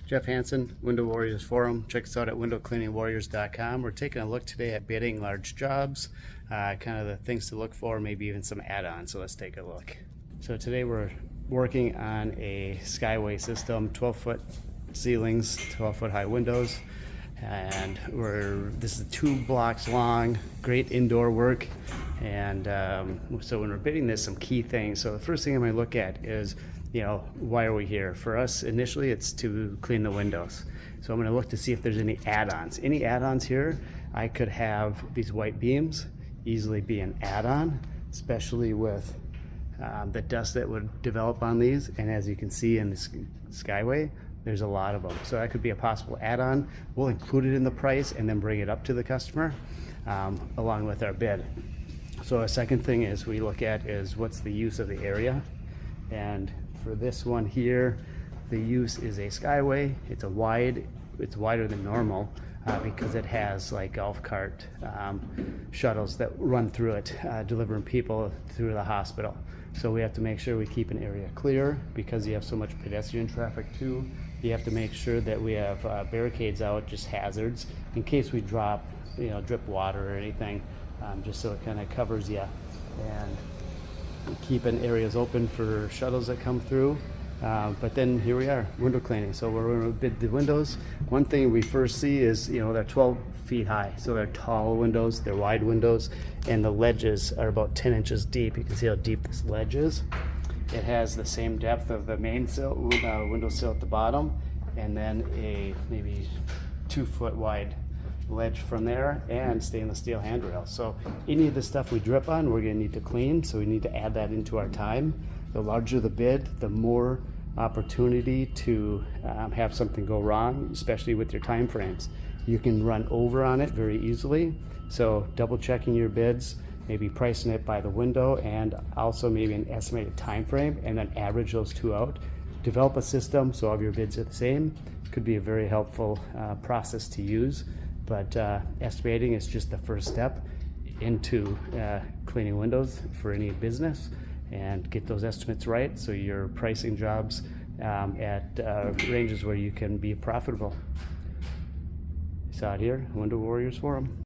Jeff Hansen, Window Warriors Forum. Check us out at windowcleaningwarriors.com. We're taking a look today at bidding large jobs, kind of the things to look for, maybe even some add-ons. So let's take a look. So today we're working on a skyway system, 12-foot ceilings, 12-foot high windows, and this is 2 blocks long, great indoor work. And so when we're bidding this, some key things. So the first thing I'm going to look at is, why are we here? For us, initially, it's to clean the windows. So I'm going to look to see if there's any add-ons. Any add-ons here? I could have these white beams easily be an add-on, especially with the dust that would develop on these. And as you can see in the skyway, there's a lot of them. So that could be a possible add-on. We'll include it in the price and then bring it up to the customer along with our bid. So a second thing is we look at is what's the use of the area. And for this one here, the use is a skyway. It's wider than normal because it has like golf cart shuttles that run through it, delivering people through the hospital. So we have to make sure we keep an area clear because you have so much pedestrian traffic too. You have to make sure that we have barricades out, just hazards, in case we drop, drip water or anything, just so it kind of covers you. And keeping areas open for shuttles that come through. But then here we are, window cleaning. So we're going to bid the windows. One thing we first see is, they're 12 feet high. So they're tall windows, they're wide windows, and the ledges are about 10 inches deep. You can see how deep this ledge is. It has the same depth of the main window sill at the bottom, and then a maybe 2-foot wide ledge from there, and stainless steel handrails. So any of the stuff we drip on, we're going to need to clean, so we need to add that into our time. The larger the bid, the more opportunity to have something go wrong, especially with your time frames. You can run over on it very easily, so double checking your bids, maybe pricing it by the window, and also maybe an estimated time frame, and then average those two out. Develop a system so all of your bids are the same. Could be a very helpful process to use. But estimating is just the first step into cleaning windows for any business, and get those estimates right so you're pricing jobs at ranges where you can be profitable. So out here, Window Warriors Forum.